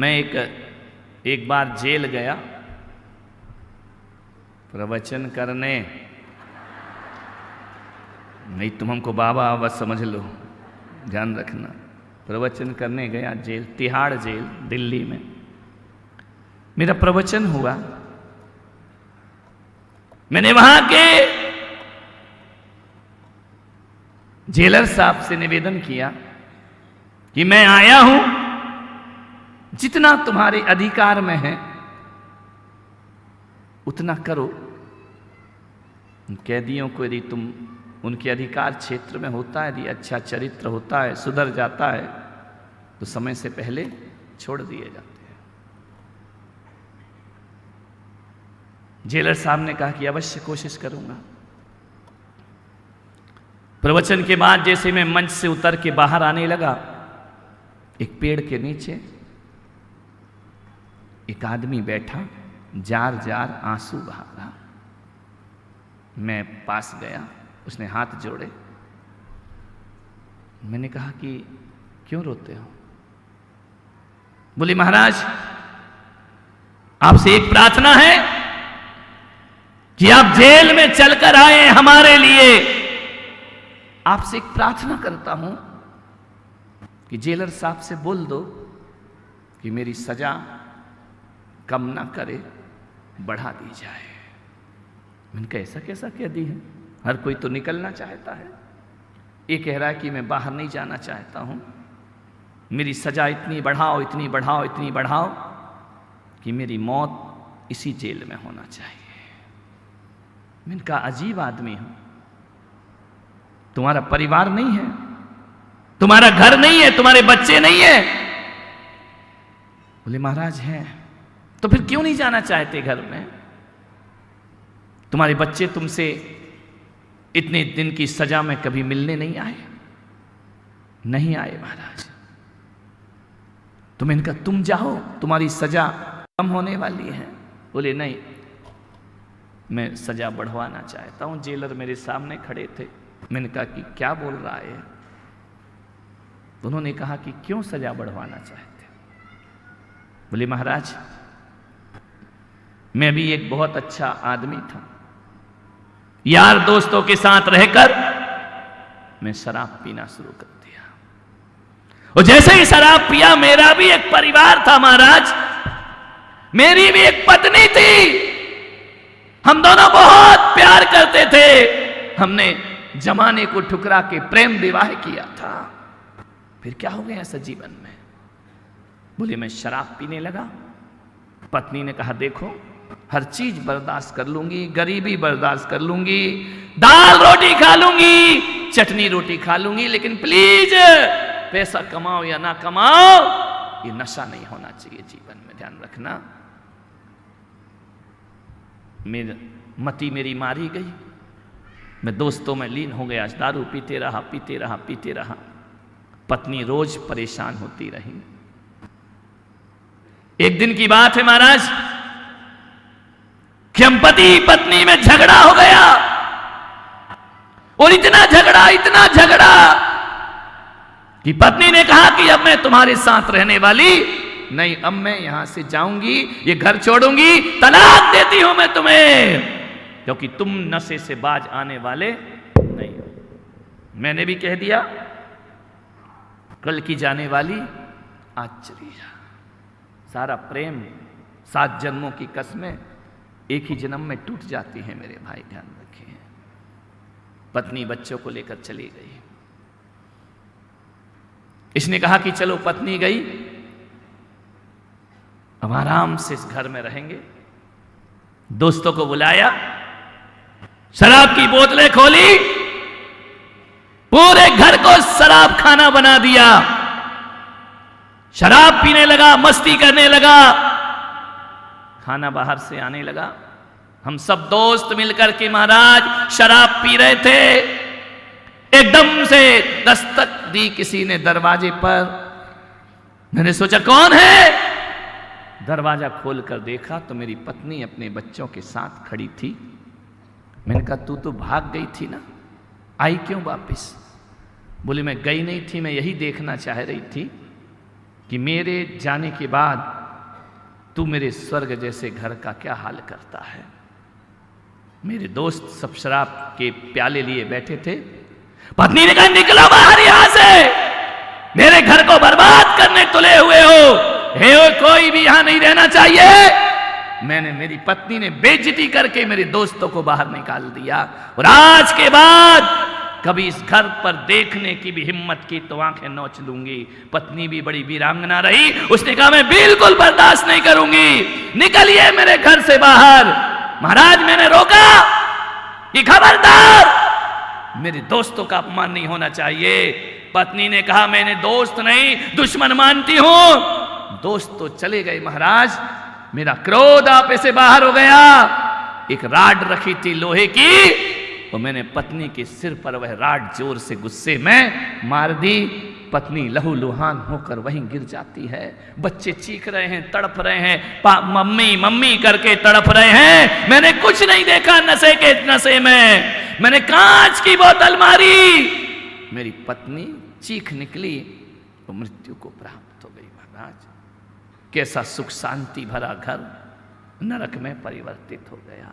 मैं एक बार जेल गया प्रवचन करने। नहीं तुम हमको बाबा बस समझ लो, ध्यान रखना। प्रवचन करने गया जेल, तिहाड़ जेल दिल्ली में। मेरा प्रवचन हुआ। मैंने वहां के जेलर साहब से निवेदन किया कि मैं आया हूं, जितना तुम्हारे अधिकार में है उतना करो। कैदियों को यदि तुम उनके अधिकार क्षेत्र में होता है, यदि अच्छा चरित्र होता है, सुधर जाता है, तो समय से पहले छोड़ दिए जाते हैं। जेलर साहब ने कहा कि अवश्य कोशिश करूंगा। प्रवचन के बाद जैसे मैं मंच से उतर के बाहर आने लगा, एक पेड़ के नीचे एक आदमी बैठा, जार जार आंसू बहा रहा। मैं पास गया, उसने हाथ जोड़े। मैंने कहा कि क्यों रोते हो? बोले महाराज आपसे एक प्रार्थना है कि आप जेल में चलकर आए हमारे लिए। आपसे एक प्रार्थना करता हूं कि जेलर साहब से बोल दो कि मेरी सजा कम ना करे, बढ़ा दी जाए। मैंने कहा ऐसा कैसा कह दी है? हर कोई तो निकलना चाहता है। ये कह रहा है कि मैं बाहर नहीं जाना चाहता हूं, मेरी सजा इतनी बढ़ाओ, इतनी बढ़ाओ, इतनी बढ़ाओ कि मेरी मौत इसी जेल में होना चाहिए। मैंने कहा अजीब आदमी हूं, तुम्हारा परिवार नहीं है, तुम्हारा घर नहीं है, तुम्हारे बच्चे नहीं है? बोले महाराज हैं। तो फिर क्यों नहीं जाना चाहते घर में? तुम्हारे बच्चे तुमसे इतने दिन की सजा में कभी मिलने नहीं आए? नहीं आए महाराज। तो मैंने कहा तुम जाओ, तुम्हारी सजा कम होने वाली है। बोले नहीं, मैं सजा बढ़वाना चाहता हूं। जेलर मेरे सामने खड़े थे। मैंने कहा कि क्या बोल रहा है? उन्होंने कहा कि क्यों सजा बढ़वाना चाहते? बोले महाराज मैं भी एक बहुत अच्छा आदमी था, यार दोस्तों के साथ रहकर मैं शराब पीना शुरू कर दिया, और जैसे ही शराब पिया मेरा भी एक परिवार था महाराज, मेरी भी एक पत्नी थी, हम दोनों बहुत प्यार करते थे, हमने जमाने को ठुकरा के प्रेम विवाह किया था। फिर क्या हो गया ऐसा जीवन में? बोले मैं शराब पीने लगा। पत्नी ने कहा देखो हर चीज बर्दाश्त कर लूंगी, गरीबी बर्दाश्त कर लूंगी, दाल रोटी खा लूंगी, चटनी रोटी खा लूंगी, लेकिन प्लीज पैसा कमाओ या ना कमाओ, ये नशा नहीं होना चाहिए जीवन में, ध्यान रखना। मती मेरी मारी गई, मैं दोस्तों में लीन हो गया, दारू पीते रहा, पीते रहा, पीते रहा। पत्नी रोज परेशान होती रही। एक दिन की बात है महाराज कि हम पति पत्नी में झगड़ा हो गया, और इतना झगड़ा कि पत्नी ने कहा कि अब मैं तुम्हारे साथ रहने वाली नहीं, अब मैं यहां से जाऊंगी, ये घर छोड़ूंगी, तलाक देती हूं मैं तुम्हें, क्योंकि तुम नशे से बाज आने वाले नहीं हो। मैंने भी कह दिया कल की जाने वाली आज चली जा। सारा प्रेम 7 जन्मों की कसमें एक ही जन्म में टूट जाती है मेरे भाई, ध्यान रखिए। पत्नी बच्चों को लेकर चली गई। इसने कहा कि चलो पत्नी गई, अब आराम से इस घर में रहेंगे। दोस्तों को बुलाया, शराब की बोतलें खोली, पूरे घर को शराब खाना बना दिया, शराब पीने लगा, मस्ती करने लगा, खाना बाहर से आने लगा। हम सब दोस्त मिलकर के महाराज शराब पी रहे थे। एकदम से दस्तक दी किसी ने दरवाजे पर। मैंने सोचा कौन है? दरवाजा खोलकर देखा तो मेरी पत्नी अपने बच्चों के साथ खड़ी थी। मैंने कहा तू तो भाग गई थी ना, आई क्यों वापस? बोले मैं गई नहीं थी, मैं यही देखना चाह रही थी कि मेरे जाने के बाद तू मेरे स्वर्ग जैसे घर का क्या हाल करता है। मेरे दोस्त सब शराब के प्याले लिए बैठे थे। पत्नी ने कहा निकलो बाहर यहां से, मेरे घर को बर्बाद करने तुले हुए हो, हे कोई भी यहां नहीं रहना चाहिए। मैंने, मेरी पत्नी ने बेइज्जती करके मेरे दोस्तों को बाहर निकाल दिया। और आज के बाद कभी इस घर पर देखने की भी हिम्मत की तो आंखें नोच लूंगी। पत्नी भी बड़ी वीरांगना रही, उसने कहा मैं बिल्कुल बर्दाश्त नहीं करूंगी, निकलिए मेरे घर से बाहर। महाराज मैंने रोका कि खबरदार, मेरे दोस्तों का अपमान नहीं होना चाहिए। पत्नी ने कहा मैंने दोस्त नहीं दुश्मन मानती हूं। दोस्त तो चले गए महाराज, मेरा क्रोध आप से बाहर हो गया। एक राड रखी थी लोहे की, और मैंने पत्नी के सिर पर वह राड जोर से गुस्से में मार दी। पत्नी लहूलुहान होकर वहीं गिर जाती है। बच्चे चीख रहे हैं, तड़प रहे हैं, मम्मी मम्मी करके तड़प रहे हैं। मैंने कुछ नहीं देखा नशे के नशे में, मैंने कांच की बोतल मारी। मेरी पत्नी चीख निकली तो मृत्यु को प्राप्त हो गई। महाराज कैसा सुख शांति भरा घर नरक में परिवर्तित हो गया।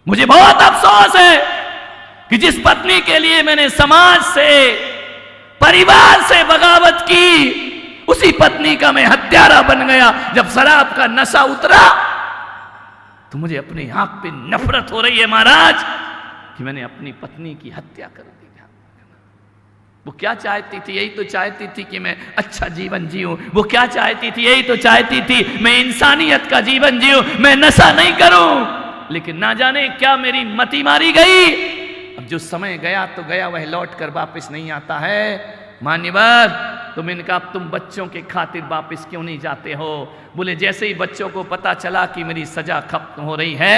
मुझे बहुत अफसोस है कि जिस पत्नी के लिए मैंने समाज से परिवार से बगावत की, उसी पत्नी का मैं हत्यारा बन गया। जब शराब का नशा उतरा तो मुझे अपने आप पे नफरत हो रही है महाराज कि मैंने अपनी पत्नी की हत्या कर दी। वो क्या चाहती थी? यही तो चाहती थी कि मैं अच्छा जीवन जीऊं। वो क्या चाहती थी? यही तो चाहती थी मैं इंसानियत का जीवन जीऊं, मैं नशा नहीं करूं। लेकिन ना जाने क्या मेरी मति मारी गई। अब जो समय गया तो गया, वह लौट कर वापस नहीं आता है। मान्यवर तुम इनका, अब तुम बच्चों के खातिर वापस क्यों नहीं जाते हो? बोले जैसे ही बच्चों को पता चला कि मेरी सजा खत्म हो रही है,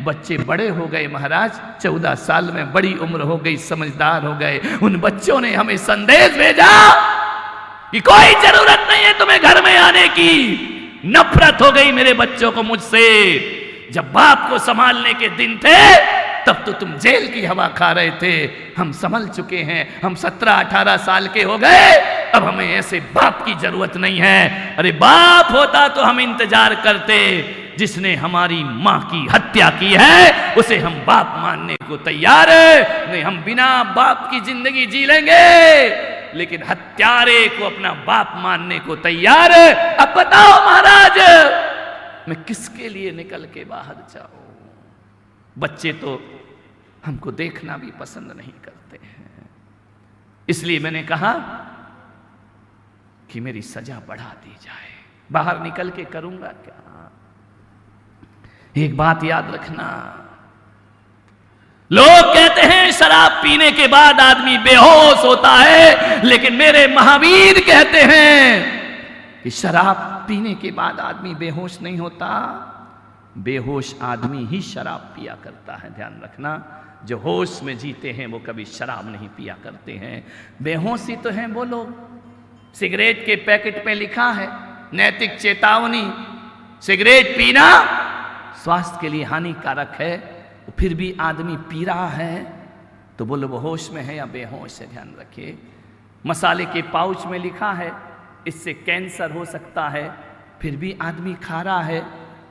बच्चे बड़े हो गए महाराज। 14 साल में बड़ी उम्र हो गई, समझदार हो गए। उन बच्चों ने हमें संदेश भेजा कि कोई जरूरत नहीं है तुम्हें घर में आने की। नफरत हो गई मेरे बच्चों को मुझसे। जब बाप को संभालने के दिन थे तब तो तुम जेल की हवा खा रहे थे। हम संभल चुके हैं, हम 17-18 साल के हो गए, अब हमें ऐसे बाप की जरूरत नहीं है। अरे बाप होता तो हम इंतजार करते। जिसने हमारी मां की हत्या की है उसे हम बाप मानने को तैयार है। नहीं, हम बिना बाप की जिंदगी जी लेंगे, लेकिन हत्यारे को अपना बाप मानने को तैयार है। अब बताओ महाराज मैं किसके लिए निकल के बाहर जाऊं? बच्चे तो हमको देखना भी पसंद नहीं करते हैं। इसलिए मैंने कहा कि मेरी सजा बढ़ा दी जाए। बाहर निकल के करूंगा क्या? एक बात याद रखना, लोग कहते हैं शराब पीने के बाद आदमी बेहोश होता है, लेकिन मेरे महावीर कहते हैं कि शराब पीने के बाद आदमी बेहोश नहीं होता। बेहोश आदमी ही शराब पिया करता है। ध्यान रखना, जो होश में जीते हैं वो कभी शराब नहीं पिया करते हैं। बेहोशी तो हैं वो लोग, सिगरेट के पैकेट पे लिखा है नैतिक चेतावनी, सिगरेट पीना स्वास्थ्य के लिए हानिकारक है, फिर भी आदमी पी रहा है, तो बोलो वो होश में है या बेहोश है? ध्यान रखिए। मसाले के पाउच में लिखा है इससे कैंसर हो सकता है, फिर भी आदमी खा रहा है,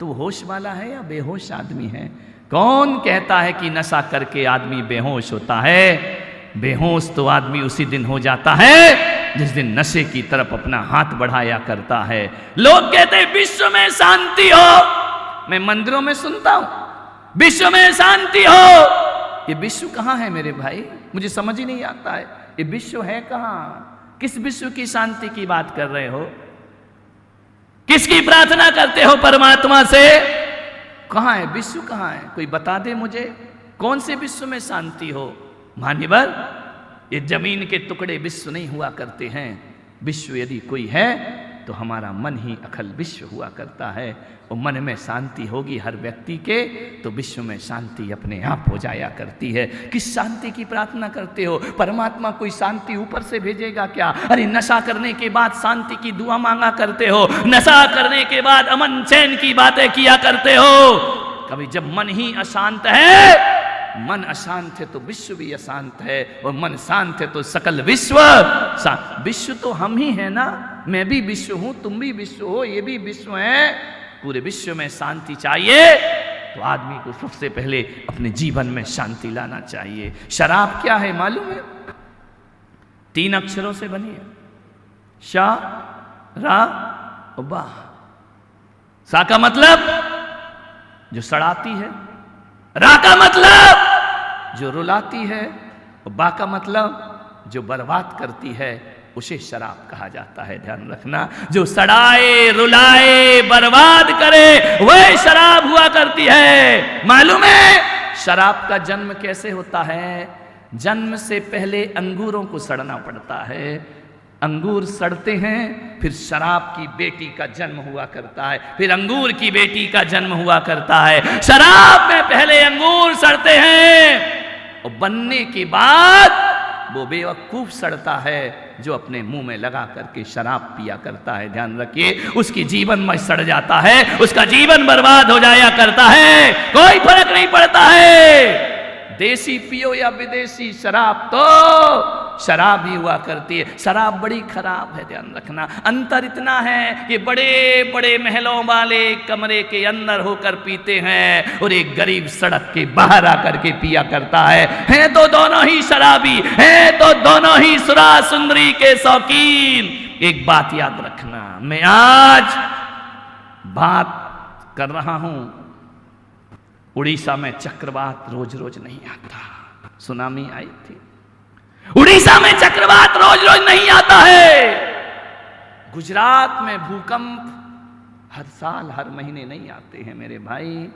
तो होश वाला है या बेहोश आदमी है? कौन कहता है कि नशा करके आदमी बेहोश होता है? बेहोश तो आदमी उसी दिन हो जाता है जिस दिन नशे की तरफ अपना हाथ बढ़ाया करता है। लोग कहते हैं विश्व में शांति हो। मैं मंदिरों में सुनता हूं विश्व में शांति हो। ये विश्व कहां है मेरे भाई? मुझे समझ ही नहीं आता है ये विश्व है कहां? किस विश्व की शांति की बात कर रहे हो? किसकी प्रार्थना करते हो परमात्मा से? कहां है विश्व? कहां है? कोई बता दे मुझे, कौन से विश्व में शांति हो? मान्यवर ये जमीन के टुकड़े विश्व नहीं हुआ करते हैं। विश्व यदि कोई है तो हमारा मन ही अखल विश्व हुआ करता है। और मन में शांति होगी हर व्यक्ति के तो विश्व में शांति अपने आप हो जाया करती है। किस शांति की प्रार्थना करते हो? परमात्मा कोई शांति ऊपर से भेजेगा क्या? अरे नशा करने के बाद शांति की दुआ मांगा करते हो, नशा करने के बाद अमन चैन की बातें किया करते हो। कभी जब मन ही अशांत है, मन अशांत है तो विश्व भी अशांत है, और मन शांत है तो सकल विश्व। विश्व तो हम ही है ना। मैं भी विश्व हूं, तुम भी विश्व हो, ये भी विश्व है, पूरे विश्व में शांति चाहिए तो आदमी को सबसे पहले अपने जीवन में शांति लाना चाहिए। शराब क्या है मालूम है? 3 अक्षरों से बनी है, शा रा और बा। सा का मतलब जो सड़ाती है, रा का मतलब जो रुलाती है, और बा का मतलब जो बर्बाद करती है, उसे शराब कहा जाता है। ध्यान रखना, जो सड़ाए रुलाए बर्बाद करे वह शराब हुआ करती है। मालूम है शराब का जन्म कैसे होता है? जन्म से पहले अंगूरों को सड़ना पड़ता है, अंगूर सड़ते हैं, फिर शराब की बेटी का जन्म हुआ करता है, फिर अंगूर की बेटी का जन्म हुआ करता है। शराब में पहले अंगूर सड़ते हैं और बनने के बाद वो बेवकूफ सड़ता है जो अपने मुंह में लगा करके शराब पिया करता है। ध्यान रखिए, उसकी जीवन में सड़ जाता है, उसका जीवन बर्बाद हो जाया करता है, कोई फर्क नहीं पड़ता है। देसी पियो या विदेशी, शराब तो शराब ही हुआ करती है। शराब बड़ी खराब है, ध्यान रखना। अंतर इतना है कि बड़े बड़े महलों वाले कमरे के अंदर होकर पीते हैं और एक गरीब सड़क के बाहर आकर के पिया करता है तो दोनों ही शराबी है, तो दोनों ही सुरा सुंदरी के शौकीन। एक बात याद रखना, मैं आज बात कर रहा हूं, उड़ीसा में चक्रवात रोज रोज नहीं आता, सुनामी आई थी। उड़ीसा में चक्रवात रोज रोज नहीं आता है। गुजरात में भूकंप हर साल हर महीने नहीं आते हैं मेरे भाई,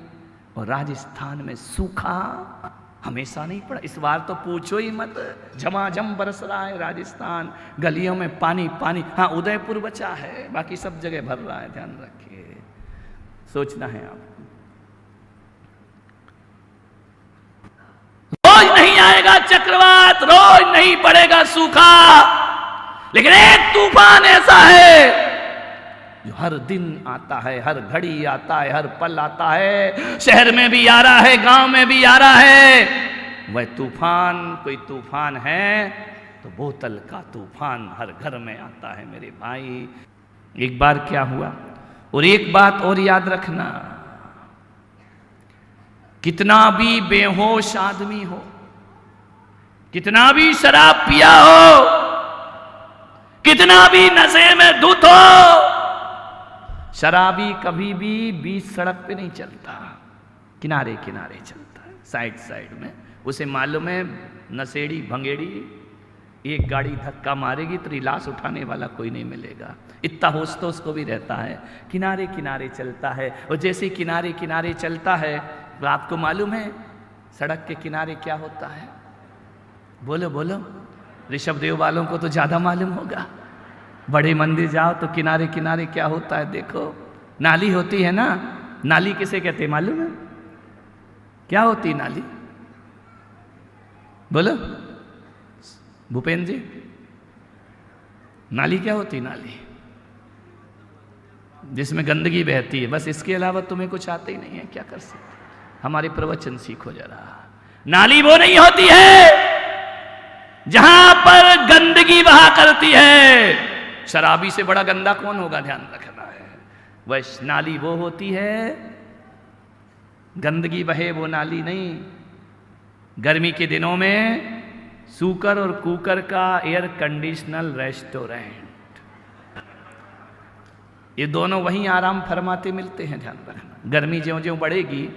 और राजस्थान में सूखा हमेशा नहीं पड़ा। इस बार तो पूछो ही मत, झमाझम बरस रहा है राजस्थान, गलियों में पानी पानी। हाँ, उदयपुर बचा है, बाकी सब जगह भर रहा है। ध्यान रखिए, सोचना है आपको। रोज नहीं आएगा चक्रवात, रोज नहीं पड़ेगा सूखा, लेकिन एक तूफान ऐसा है जो हर दिन आता है, हर घड़ी आता है, हर पल आता है। शहर में भी आ रहा है, गांव में भी आ रहा है। वह तूफान कोई तूफान है तो बोतल का तूफान हर घर में आता है मेरे भाई। एक बार क्या हुआ, और एक बात और याद रखना, कितना भी बेहोश आदमी हो, कितना भी शराब पिया हो, कितना भी नशे में धुत हो, शराबी कभी भी बीच सड़क पे नहीं चलता, किनारे किनारे चलता है, साइड साइड में। उसे मालूम है नशेड़ी भंगेड़ी एक गाड़ी धक्का मारेगी तो लाश उठाने वाला कोई नहीं मिलेगा। इतना होश तो उसको भी रहता है, किनारे किनारे चलता है। और जैसे किनारे किनारे चलता है, तो आपको मालूम है सड़क के किनारे क्या होता है? बोलो बोलो, ऋषभ देव वालों को तो ज्यादा मालूम होगा। बड़े मंदिर जाओ तो किनारे किनारे क्या होता है? देखो, नाली होती है ना। नाली किसे कहते हैं मालूम है? क्या होती नाली? बोलो भूपेंद्र जी, नाली क्या होती? नाली जिसमें गंदगी बहती है, बस। इसके अलावा तुम्हें कुछ आते ही नहीं है, क्या कर सकते? हमारे प्रवचन सीखो जरा। नाली वो नहीं होती है जहां पर गंदगी बहा करती है। शराबी से बड़ा गंदा कौन होगा? ध्यान रखना है। वह नाली वो होती है, गंदगी बहे वो नाली नहीं। गर्मी के दिनों में सूकर और कुकर का एयर कंडीशनल रेस्टोरेंट, ये दोनों वहीं आराम फरमाते मिलते हैं। ध्यान रखना, गर्मी ज्यों ज्यों बढ़ेगी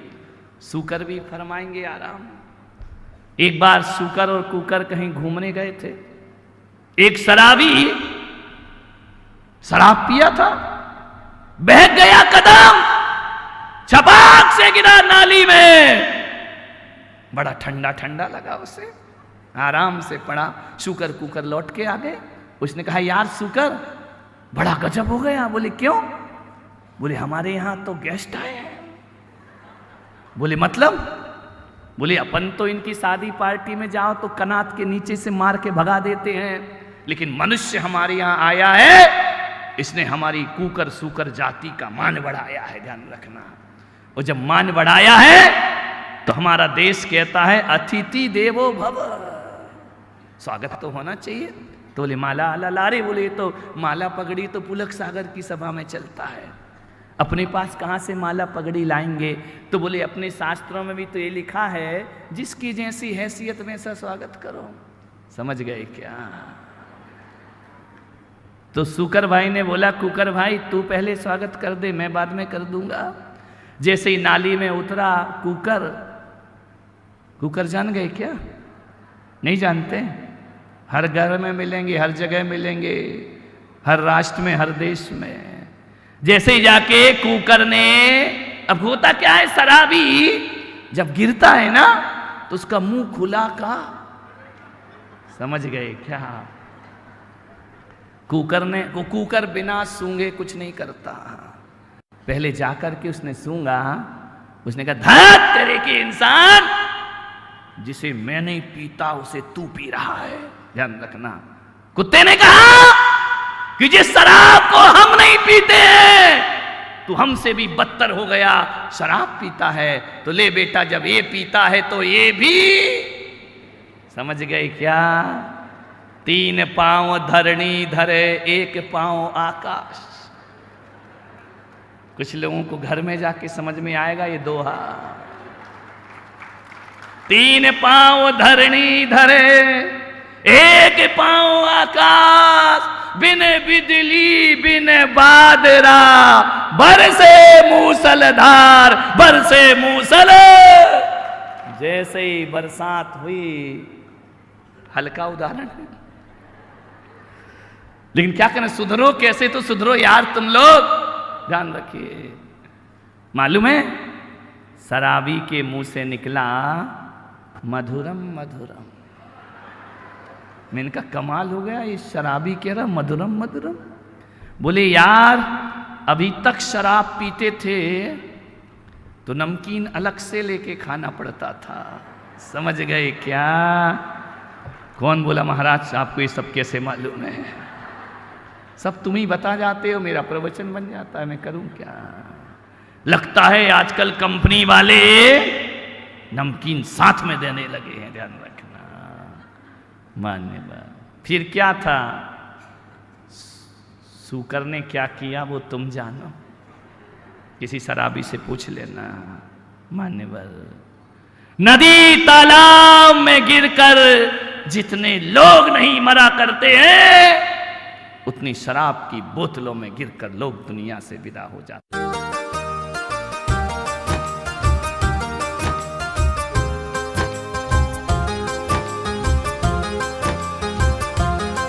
सूकर भी फरमाएंगे आराम। एक बार सूकर और कुकर कहीं घूमने गए थे। एक शराबी शराब पिया था, बह गया कदम, छपाक से गिरा नाली में। बड़ा ठंडा ठंडा लगा उसे, आराम से पड़ा। शुकर कुकर लौट के आ गए। उसने कहा, यार शुकर, बड़ा गजब हो गया। बोले क्यों? बोले हमारे यहां तो गेस्ट आए हैं। बोले मतलब? बोले अपन तो इनकी शादी पार्टी में जाओ तो कनात के नीचे से मार के भगा देते हैं, लेकिन मनुष्य हमारे यहां आया है, इसने हमारी कुकर सूकर जाति का मान बढ़ाया है। ध्यान रखना, और जब मान बढ़ाया है तो हमारा देश कहता है अतिथि देवो भव, स्वागत तो होना चाहिए। तो बोले माला आला ला रे। बोले तो माला पगड़ी तो पुलक सागर की सभा में चलता है, अपने पास कहाँ से माला पगड़ी लाएंगे? तो बोले अपने शास्त्रों में भी तो ये लिखा है, जिसकी जैसी हैसियत वैसा स्वागत करो। समझ गए क्या? तो शुकर भाई ने बोला कुकर भाई तू पहले स्वागत कर दे, मैं बाद में कर दूंगा। जैसे ही नाली में उतरा कुकर, कुकर जान गए क्या? नहीं जानते? हर घर में मिलेंगे, हर जगह मिलेंगे, हर राष्ट्र में, हर देश में। जैसे ही जाके कुकर ने, अब होता क्या है, शराबी जब गिरता है ना तो उसका मुंह खुला का, समझ गए क्या? कुकर ने, वो कुकर बिना सूंघे कुछ नहीं करता। पहले जाकर के उसने सूंघा, उसने कहा धत तेरे के इंसान, जिसे मैं नहीं पीता उसे तू पी रहा है, ध्यान रखना। कुत्ते ने कहा कि जिस शराब को हम नहीं पीते हैं तू हमसे भी बदतर हो गया, शराब पीता है। तो ले बेटा, जब ये पीता है तो ये भी, समझ गए क्या? 3 पांव धरणी धरे, 1 पांव आकाश। कुछ लोगों को घर में जाके समझ में आएगा ये दोहा। 3 पांव धरणी धरे, 1 पांव आकाश, बिन बिजली बिन बादरा, बरसे मूसलधार, बरसे मूसल। जैसे ही बरसात हुई, हल्का उदाहरण है, लेकिन क्या करें, सुधरो कैसे? तो सुधरो यार तुम लोग, ध्यान रखिए। मालूम है शराबी के मुंह से निकला मधुरम मधुरम। मैंने कहा कमाल हो गया, ये शराबी कह रहा मधुरम मधुरम। बोले यार अभी तक शराब पीते थे तो नमकीन अलग से लेके खाना पड़ता था, समझ गए क्या? कौन बोला महाराज आपको ये सब कैसे मालूम है? सब तुम ही बता जाते हो, मेरा प्रवचन बन जाता है, मैं करूं क्या? लगता है आजकल कंपनी वाले नमकीन साथ में देने लगे हैं, ध्यान रखना। मान्य बात। फिर क्या था, शुकर ने क्या किया वो तुम जानो, किसी शराबी से पूछ लेना। मान्यवर, नदी तालाब में गिरकर जितने लोग नहीं मरा करते हैं, उतनी शराब की बोतलों में गिरकर लोग दुनिया से विदा हो जाते हैं।